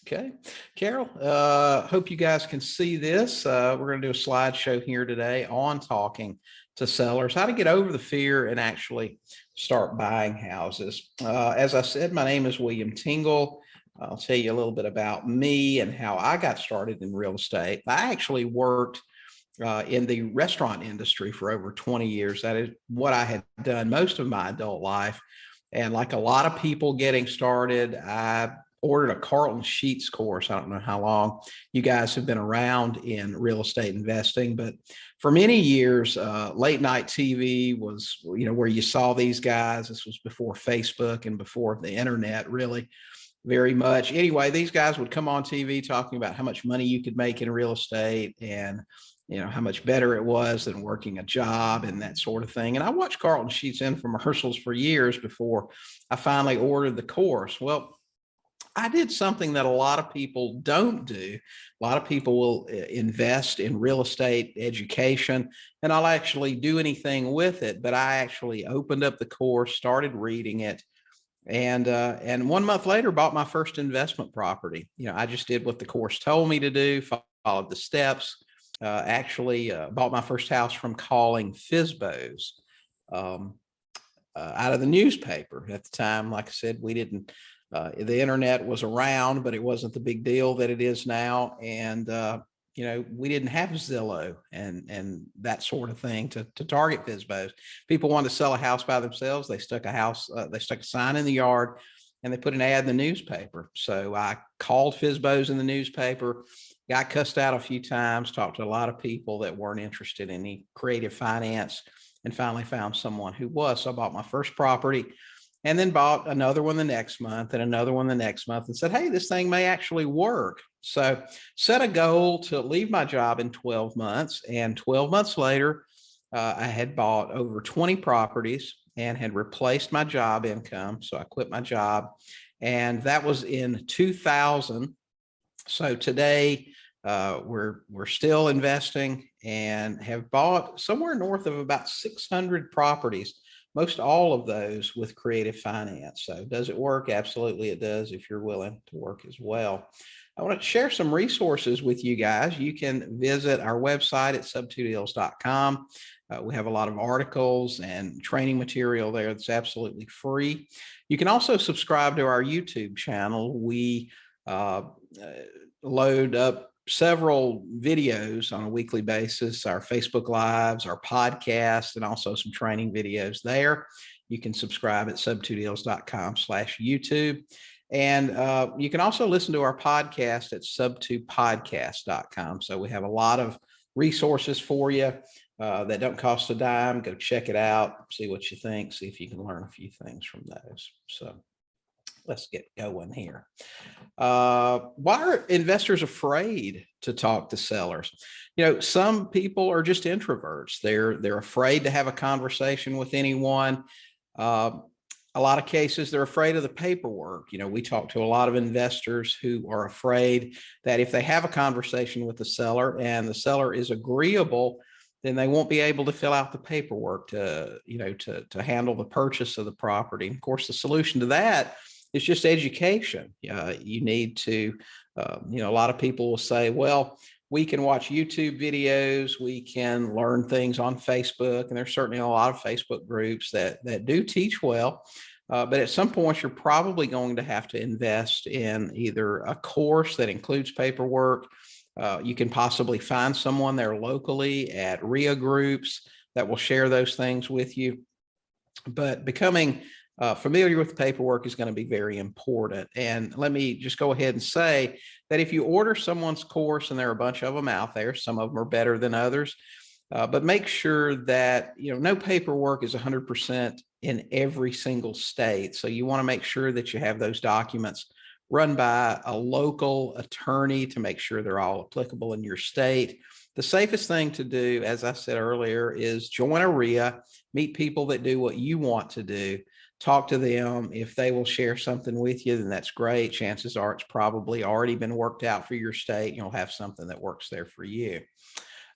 Okay, Carol, hope you guys can see this. We're going to do a slideshow here today on talking to sellers, how to get over the fear and actually start buying houses. As I said, my name is William Tingle. I'll tell you a little bit about me and how I got started in real estate. I actually worked in the restaurant industry for over 20 years. That is what I had done most of my adult life. And like a lot of people getting started, I ordered a Carlton Sheets course. I don't know how long you guys have been around in real estate investing, but for many years, late night TV was, where you saw these guys. This was before Facebook and before the internet, really, very much. Anyway, these guys would come on TV talking about how much money you could make in real estate and how much better it was than working a job and that sort of thing. And I watched Carlton Sheets infomercials for years before I finally ordered the course. Well, I did something that a lot of people don't do. A lot of people will invest in real estate education, and I'll actually do anything with it. But I actually opened up the course, started reading it, and 1 month later bought my first investment property. I just did what the course told me to do, followed the steps. Actually bought my first house from calling FSBOs out of the newspaper. At the time, like I said, we didn't, the internet was around, but it wasn't the big deal that it is now. And, we didn't have Zillow and that sort of thing to target FSBOs. People wanted to sell a house by themselves. They stuck a sign in the yard and they put an ad in the newspaper. So I called FSBOs in the newspaper, got cussed out a few times, talked to a lot of people that weren't interested in any creative finance, and finally found someone who was. So I bought my first property and then bought another one the next month and another one the next month and said, hey, this thing may actually work. So set a goal to leave my job in 12 months. And 12 months later, I had bought over 20 properties and had replaced my job income. So I quit my job, and that was in 2000. So today we're still investing and have bought somewhere north of about 600 properties, most all of those with creative finance. So does it work? Absolutely it does, if you're willing to work as well. I want to share some resources with you guys. You can visit our website at sub2deals.com. We have a lot of articles and training material there that's absolutely free. You can also subscribe to our YouTube channel. We load up several videos on a weekly basis, our Facebook Lives, our podcasts, and also some training videos there. You can subscribe at sub2deals.com/YouTube. And you can also listen to our podcast at sub2podcast.com. So we have a lot of resources for you that don't cost a dime. Go check it out, see what you think, see if you can learn a few things from those. So let's get going here. Why are investors afraid to talk to sellers? Some people are just introverts. They're afraid to have a conversation with anyone. A lot of cases, they're afraid of the paperwork. We talk to a lot of investors who are afraid that if they have a conversation with the seller and the seller is agreeable, then they won't be able to fill out the paperwork to handle the purchase of the property. And of course, the solution to that is just education. You need to, a lot of people will say, well, we can watch YouTube videos, we can learn things on Facebook, and there's certainly a lot of Facebook groups that do teach well. But at some point, you're probably going to have to invest in either a course that includes paperwork. You can possibly find someone there locally at REI groups that will share those things with you. But becoming familiar with the paperwork is going to be very important. And let me just go ahead and say that if you order someone's course, and there are a bunch of them out there, some of them are better than others, but make sure that, no paperwork is 100% in every single state. So you want to make sure that you have those documents run by a local attorney to make sure they're all applicable in your state. The safest thing to do, as I said earlier, is join a REI, meet people that do what you want to do, talk to them. If they will share something with you, then that's great. Chances are it's probably already been worked out for your state, and you'll have something that works there for you.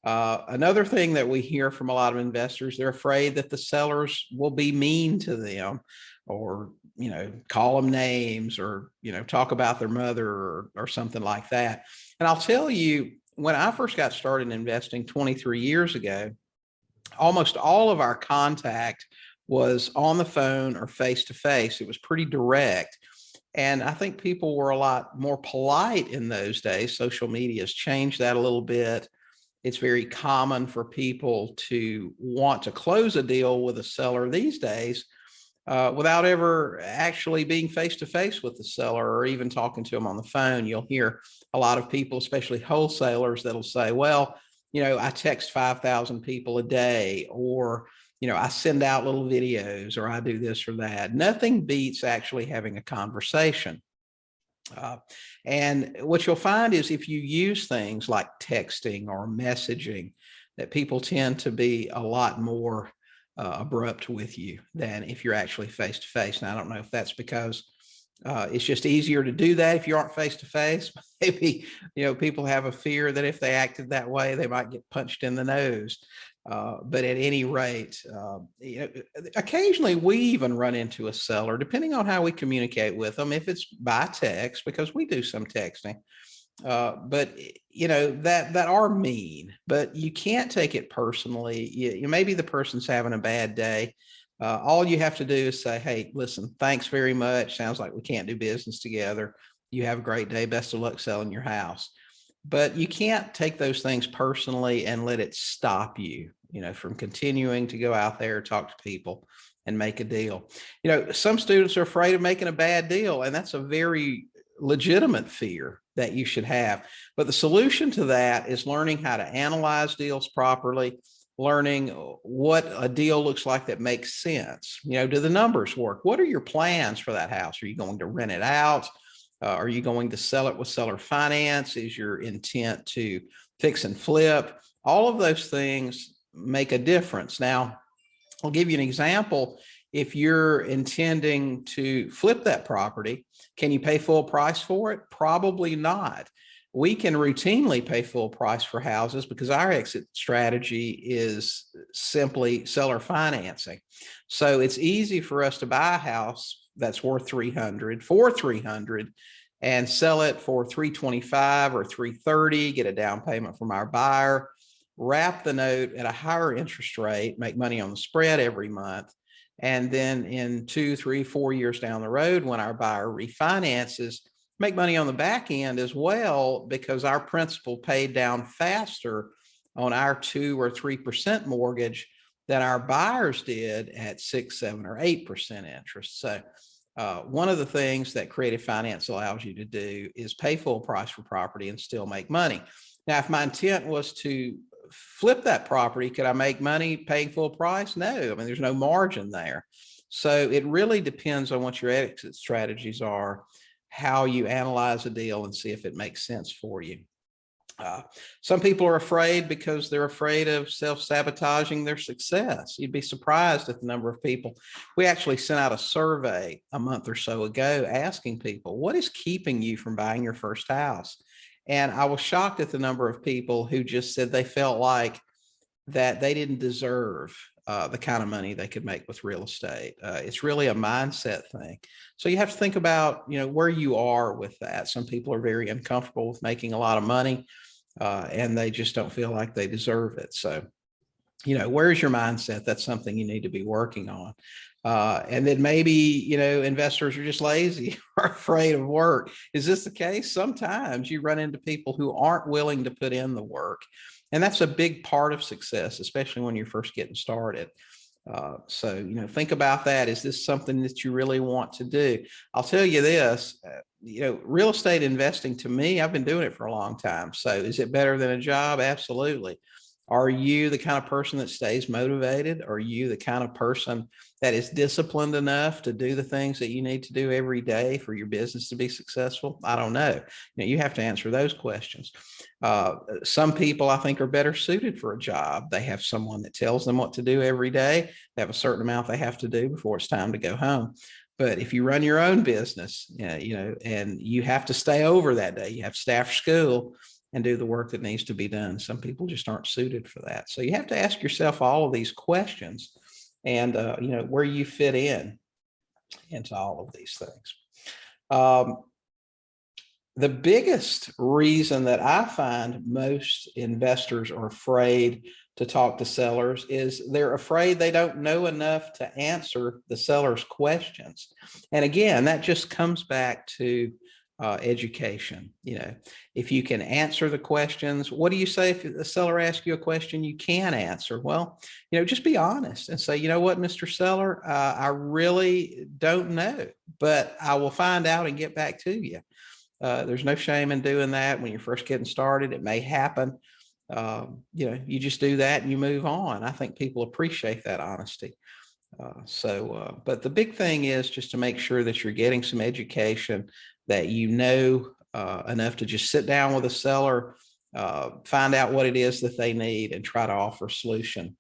Another thing that we hear from a lot of investors, they're afraid that the sellers will be mean to them or call them names or, talk about their mother or something like that. And I'll tell you, when I first got started investing 23 years ago, almost all of our contact was on the phone or face to face. It was pretty direct. And I think people were a lot more polite in those days. Social media has changed that a little bit. It's very common for people to want to close a deal with a seller these days without ever actually being face to face with the seller or even talking to them on the phone. You'll hear a lot of people, especially wholesalers, that'll say, well, I text 5,000 people a day, or, I send out little videos, or I do this or that. Nothing beats actually having a conversation. And what you'll find is if you use things like texting or messaging, that people tend to be a lot more abrupt with you than if you're actually face to face. Now, I don't know if that's because it's just easier to do that if you aren't face to face. Maybe, people have a fear that if they acted that way, they might get punched in the nose. But at any rate, occasionally we even run into a seller, depending on how we communicate with them, if it's by text, because we do some texting, but that are mean, but you can't take it personally. Maybe the person's having a bad day. All you have to do is say, hey, listen, thanks very much. Sounds like we can't do business together. You have a great day. Best of luck selling your house. But you can't take those things personally and let it stop you, from continuing to go out there, talk to people and make a deal. Some students are afraid of making a bad deal, and that's a very legitimate fear that you should have. But the solution to that is learning how to analyze deals properly, learning what a deal looks like that makes sense. Do the numbers work? What are your plans for that house? Are you going to rent it out? Are you going to sell it with seller finance? Is your intent to fix and flip? All of those things make a difference. Now, I'll give you an example. If you're intending to flip that property, can you pay full price for it? Probably not. We can routinely pay full price for houses because our exit strategy is simply seller financing. So it's easy for us to buy a house that's worth $300 and sell it for $325 or $330, get a down payment from our buyer, wrap the note at a higher interest rate, make money on the spread every month. And then in 2, 3, 4 years down the road, when our buyer refinances, make money on the back end as well, because our principal paid down faster on our 2 or 3% mortgage than our buyers did at 6, 7, or 8% interest. So one of the things that creative finance allows you to do is pay full price for property and still make money. Now, if my intent was to flip that property, could I make money paying full price? No, I mean, there's no margin there. So it really depends on what your exit strategies are, how you analyze a deal and see if it makes sense for you. Some people are afraid because they're afraid of self-sabotaging their success. You'd be surprised at the number of people. We actually sent out a survey a month or so ago asking people, what is keeping you from buying your first house? And I was shocked at the number of people who just said they felt like that they didn't deserve the kind of money they could make with real estate. It's really a mindset thing. So you have to think about, where you are with that. Some people are very uncomfortable with making a lot of money and they just don't feel like they deserve it. So, where's your mindset? That's something you need to be working on. And then maybe, investors are just lazy or afraid of work. Is this the case? Sometimes you run into people who aren't willing to put in the work. And that's a big part of success, especially when you're first getting started. So, think about that. Is this something that you really want to do? I'll tell you this, real estate investing, to me, I've been doing it for a long time. So is it better than a job? Absolutely. Are you the kind of person that stays motivated? Are you the kind of person that is disciplined enough to do the things that you need to do every day for your business to be successful? I don't know. You have to answer those questions. Some people, I think, are better suited for a job. They have someone that tells them what to do every day. They have a certain amount they have to do before it's time to go home. But if you run your own business, and you have to stay over that day, you have to stay after school and do the work that needs to be done. Some people just aren't suited for that. So you have to ask yourself all of these questions and, where you fit in. into all of these things. The biggest reason that I find most investors are afraid to talk to sellers is they're afraid they don't know enough to answer the seller's questions. And again, that just comes back to education. If you can answer the questions, what do you say if the seller asks you a question you can answer? Well, just be honest and say, you know what, Mr. Seller, I really don't know, but I will find out and get back to you. There's no shame in doing that when you're first getting started. It may happen. You just do that and you move on. I think people appreciate that honesty. But the big thing is just to make sure that you're getting some education, that enough to just sit down with a seller, find out what it is that they need, and try to offer a solution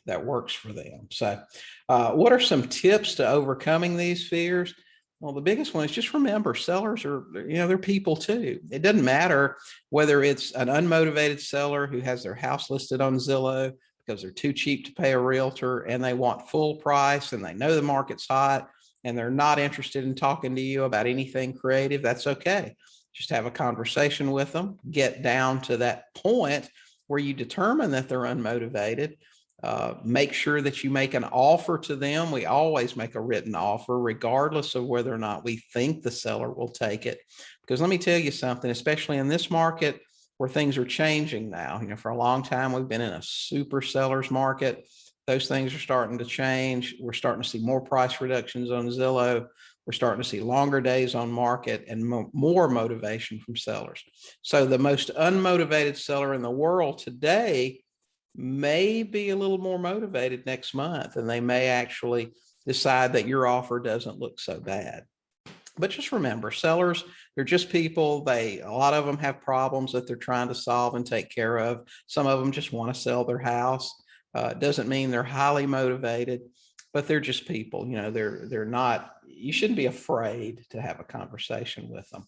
that works for them. So what are some tips to overcoming these fears? Well, the biggest one is just remember, sellers are, they're people too. It doesn't matter whether it's an unmotivated seller who has their house listed on Zillow because they're too cheap to pay a realtor and they want full price and they know the market's hot and they're not interested in talking to you about anything creative. That's okay. Just have a conversation with them, get down to that point where you determine that they're unmotivated. Make sure that you make an offer to them. We always make a written offer, regardless of whether or not we think the seller will take it. Because let me tell you something, especially in this market where things are changing now. For a long time, we've been in a super seller's market. Those things are starting to change. We're starting to see more price reductions on Zillow. We're starting to see longer days on market and more motivation from sellers. So the most unmotivated seller in the world today may be a little more motivated next month, and they may actually decide that your offer doesn't look so bad. But just remember, sellers, they're just people. A lot of them have problems that they're trying to solve and take care of. Some of them just want to sell their house. It doesn't mean they're highly motivated, but they're just people. They're not, you shouldn't be afraid to have a conversation with them.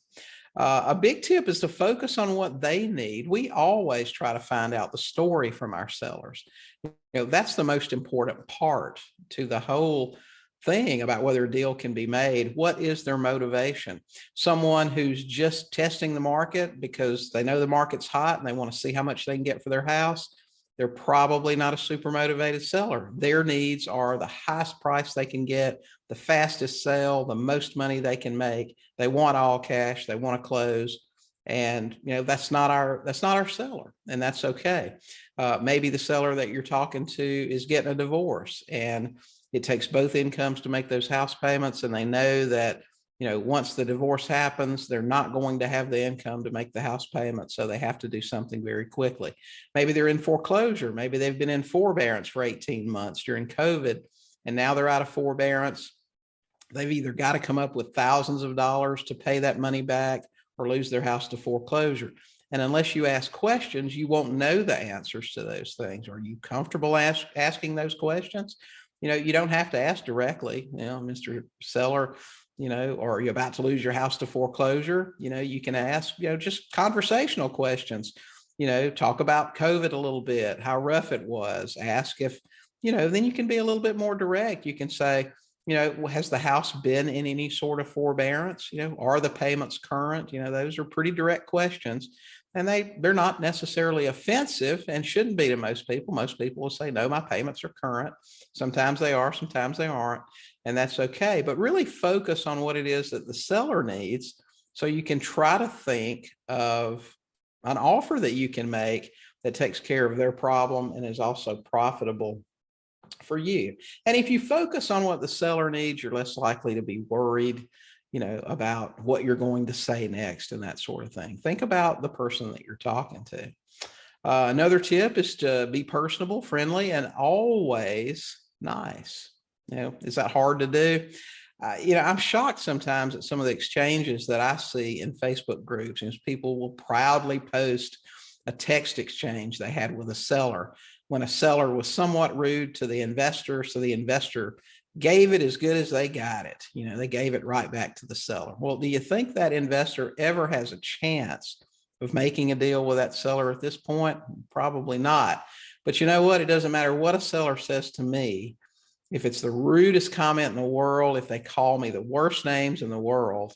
A big tip is to focus on what they need. We always try to find out the story from our sellers. That's the most important part to the whole thing about whether a deal can be made. What is their motivation? Someone who's just testing the market because they know the market's hot and they want to see how much they can get for their house, they're probably not a super motivated seller. Their needs are the highest price they can get, the fastest sale, the most money they can make. They want all cash. They want to close. And, that's not our seller, and that's okay. Maybe the seller that you're talking to is getting a divorce and it takes both incomes to make those house payments. And they know that, once the divorce happens, they're not going to have the income to make the house payment. So they have to do something very quickly. Maybe they're in foreclosure. Maybe they've been in forbearance for 18 months during COVID, and now they're out of forbearance. They've either got to come up with thousands of dollars to pay that money back or lose their house to foreclosure. And unless you ask questions, you won't know the answers to those things. Are you comfortable asking those questions? You don't have to ask directly, Mr. Seller, or are you about to lose your house to foreclosure? You can ask, just conversational questions, talk about COVID a little bit, how rough it was. Ask if, then you can be a little bit more direct. You can say, has the house been in any sort of forbearance? Are the payments current? Those are pretty direct questions, and they're not necessarily offensive and shouldn't be to most people. Most people will say, no, my payments are current. Sometimes they are, sometimes they aren't, and that's okay. But really focus on what it is that the seller needs, so you can try to think of an offer that you can make that takes care of their problem and is also profitable for you. And if you focus on what the seller needs, you're less likely to be worried, about what you're going to say next and that sort of thing. Think about the person that you're talking to. Another tip is to be personable, friendly, and always nice. Is that hard to do? I'm shocked sometimes at some of the exchanges that I see in Facebook groups. People will proudly post a text exchange they had with a seller when a seller was somewhat rude to the investor. So the investor gave it as good as they got it. They gave it right back to the seller. Well, do you think that investor ever has a chance of making a deal with that seller at this point? Probably not. But you know what? It doesn't matter what a seller says to me. if it's the rudest comment in the world, if they call me the worst names in the world,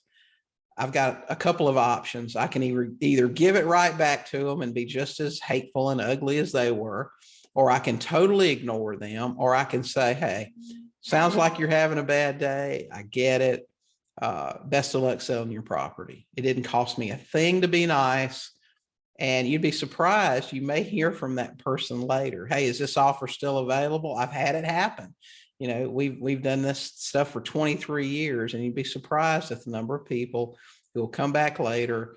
I've got a couple of options. I can either give it right back to them and be just as hateful and ugly as they were, or I can totally ignore them, or I can say, hey, sounds like you're having a bad day. I get it. Best of luck selling your property. It didn't cost me a thing to be nice. And you'd be surprised, you may hear from that person later. Hey, is this offer still available? I've had it happen. You know, we've done this stuff for 23 years, and you'd be surprised at the number of people who will come back later.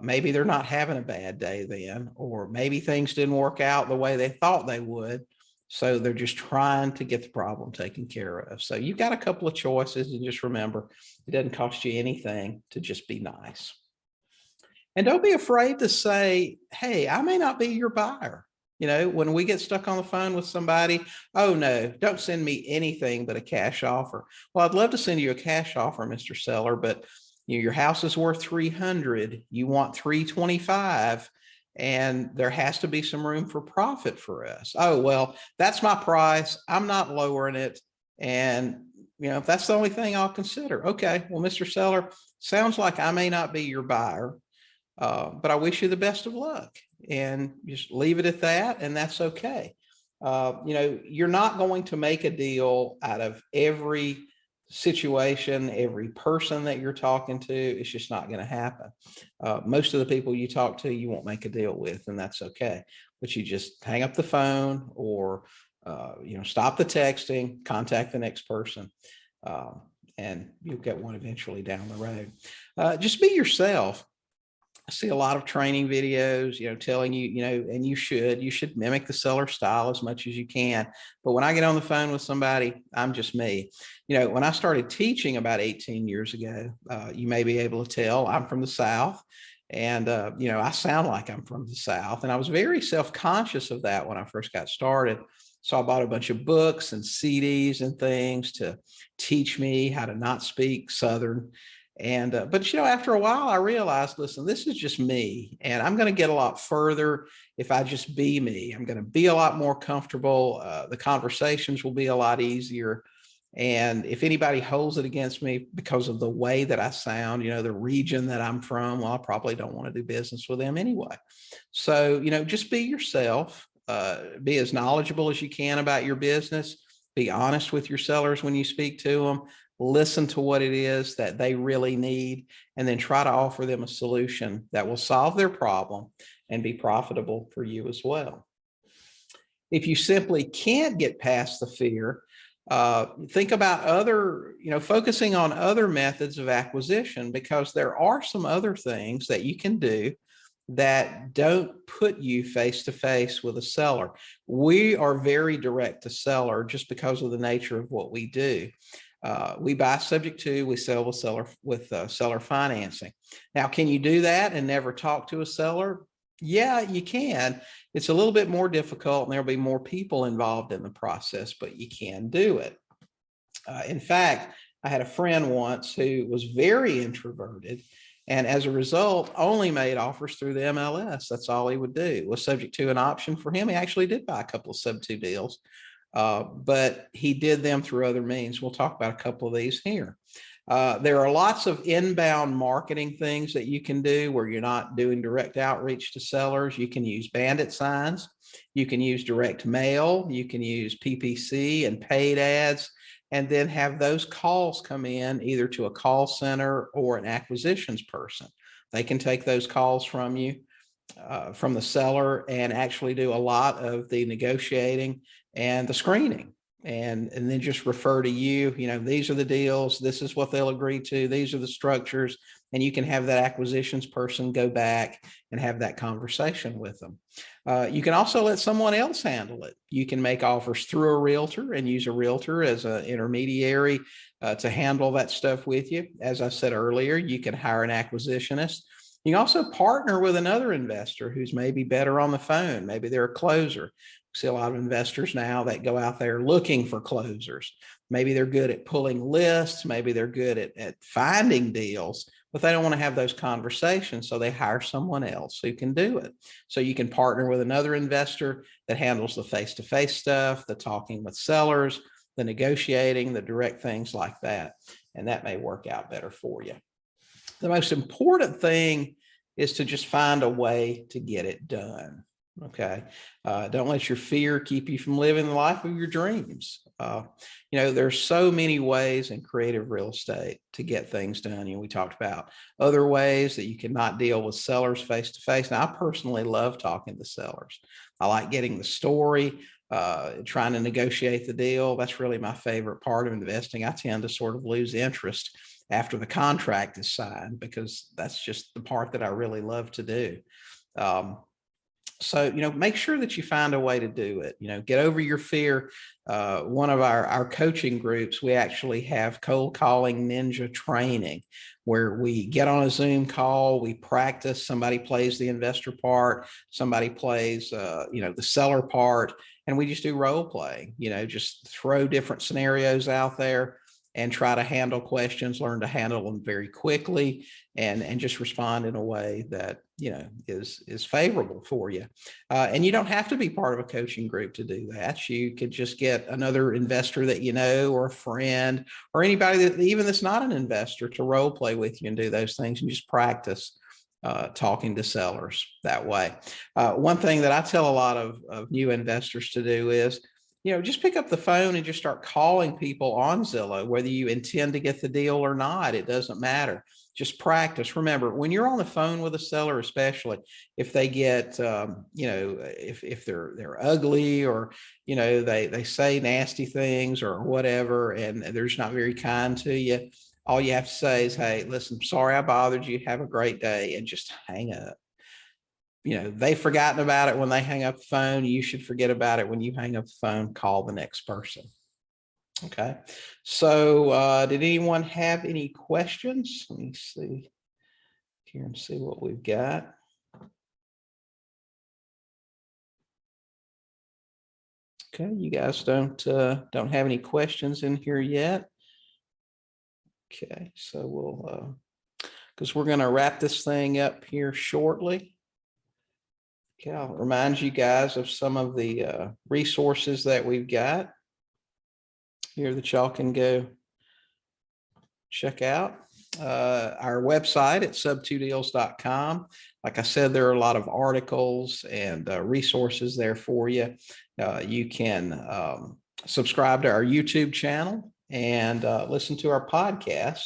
Maybe they're not having a bad day then, or maybe things didn't work out the way they thought they would. So they're just trying to get the problem taken care of. So you've got a couple of choices, and just remember, it doesn't cost you anything to just be nice. And don't be afraid to say, hey, I may not be your buyer. You know, when we get stuck on the phone with somebody, oh no, don't send me anything but a cash offer. Well, I'd love to send you a cash offer, Mr. Seller, but you know, your house is worth 300, you want 325, and there has to be some room for profit for us. Oh, well, that's my price. I'm not lowering it. And you know, if that's the only thing I'll consider. Okay, well, Mr. Seller, sounds like I may not be your buyer. But I wish you the best of luck, and just leave it at that. And that's okay. You know, you're not going to make a deal out of every situation, every person that you're talking to. It's just not going to happen. Most of the people you talk to, you won't make a deal with, and that's okay. But you just hang up the phone, or, you know, stop the texting, contact the next person. And you'll get one eventually down the road. Just be yourself. I see a lot of training videos, you know, telling you, you know, and you should mimic the seller style as much as you can. But when I get on the phone with somebody, I'm just me. You know, when I started teaching about 18 years ago, you may be able to tell I'm from the South, and, you know, I sound like I'm from the South, and I was very self-conscious of that when I first got started. So I bought a bunch of books and CDs and things to teach me how to not speak Southern. And, but, you know, after a while, I realized, listen, this is just me, and I'm going to get a lot further if I just be me. I'm going to be a lot more comfortable. The conversations will be a lot easier. And if anybody holds it against me because of the way that I sound, you know, the region that I'm from, well, I probably don't want to do business with them anyway. So, you know, just be yourself, be as knowledgeable as you can about your business, be honest with your sellers when you speak to them. Listen to what it is that they really need, and then try to offer them a solution that will solve their problem and be profitable for you as well. If you simply can't get past the fear, think about other, you know, focusing on other methods of acquisition, because there are some other things that you can do that don't put you face to face with a seller. We are very direct to seller just because of the nature of what we do. We buy subject to, we sell with seller financing. Now, can you do that and never talk to a seller? Yeah, you can. It's a little bit more difficult, and there'll be more people involved in the process, but you can do it. In fact, I had a friend once who was very introverted, and as a result, only made offers through the MLS. That's all he would do. It was subject to an option for him. He actually did buy a couple of sub-2 deals. But he did them through other means. We'll talk about a couple of these here. There are lots of inbound marketing things that you can do where you're not doing direct outreach to sellers. You can use bandit signs. You can use direct mail. You can use PPC and paid ads, and then have those calls come in either to a call center or an acquisitions person. They can take those calls from you, from the seller, and actually do a lot of the negotiating and the screening, and then just refer to you. You know, these are the deals, this is what they'll agree to, these are the structures, and you can have that acquisitions person go back and have that conversation with them. You can also let someone else handle it. You can make offers through a realtor and use a realtor as an intermediary to handle that stuff with you. As I said earlier, you can hire an acquisitionist. You can also partner with another investor who's maybe better on the phone. Maybe they're a closer. We see a lot of investors now that go out there looking for closers. Maybe they're good at pulling lists. Maybe they're good at finding deals, but they don't want to have those conversations. So they hire someone else who can do it. So you can partner with another investor that handles the face-to-face stuff, the talking with sellers, the negotiating, the direct things like that. And that may work out better for you. The most important thing is to just find a way to get it done. Okay. Don't let your fear keep you from living the life of your dreams. There's so many ways in creative real estate to get things done. We talked about other ways that you cannot deal with sellers face to face. Now, I personally love talking to sellers. I like getting the story, trying to negotiate the deal. That's really my favorite part of investing. I tend to sort of lose interest after the contract is signed because that's just the part that I really love to do. So, make sure that you find a way to do it, get over your fear. One of our coaching groups, we actually have cold calling ninja training where we get on a Zoom call, we practice, somebody plays the investor part, somebody plays, the seller part, and we just do role playing, just throw different scenarios out there and try to handle questions, learn to handle them very quickly, and just respond in a way that is favorable for you. And you don't have to be part of a coaching group to do that. You could just get another investor that or a friend or anybody that's not an investor to role play with you and do those things and just practice talking to sellers that way. One thing that I tell a lot of new investors to do is just pick up the phone and just start calling people on Zillow, whether you intend to get the deal or not. It doesn't matter. Just practice. Remember, when you're on the phone with a seller, especially if they get, if they're ugly or, they say nasty things or whatever, and they're just not very kind to you, all you have to say is, hey, listen, sorry I bothered you. Have a great day, and just hang up. They've forgotten about it when they hang up the phone. You should forget about it when you hang up the phone. Call the next person. Okay. So did anyone have any questions? Let me see here and see what we've got. Okay, you guys don't have any questions in here yet. Okay, so we'll because we're going to wrap this thing up here shortly. Okay, I'll remind you guys of some of the resources that we've got here that y'all can go check out. Our website at sub2deals.com. Like I said, there are a lot of articles and resources there for you. You can subscribe to our YouTube channel and listen to our podcast.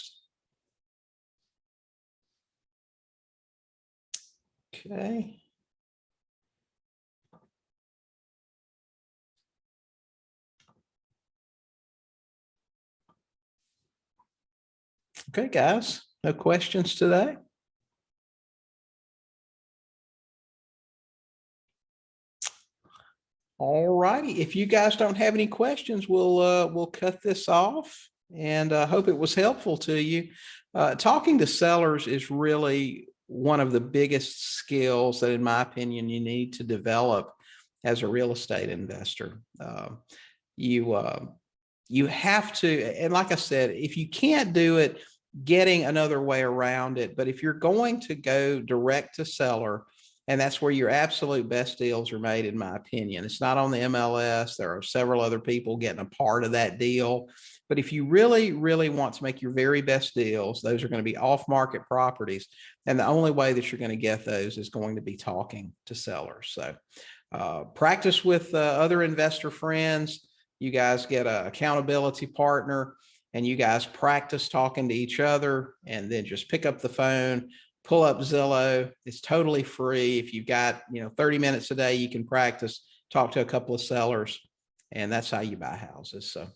Okay. Okay, guys, no questions today? All righty. If you guys don't have any questions, we'll cut this off, and I hope it was helpful to you. Talking to sellers is really one of the biggest skills that, in my opinion, you need to develop as a real estate investor. You have to, and like I said, if you can't do it, getting another way around it. But if you're going to go direct to seller, and that's where your absolute best deals are made, in my opinion. It's not on the MLS. There are several other people getting a part of that deal. But if you really, really want to make your very best deals, those are going to be off-market properties. And the only way that you're going to get those is going to be talking to sellers. So practice with other investor friends. You guys get an accountability partner, and you guys practice talking to each other, and then just pick up the phone, pull up Zillow. It's totally free. If you've got, 30 minutes a day, you can practice, talk to a couple of sellers, and that's how you buy houses. So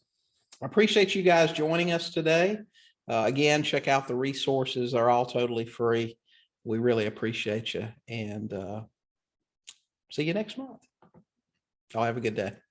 I appreciate you guys joining us today. Again, check out the resources. They're all totally free. We really appreciate you, and see you next month. Y'all have a good day.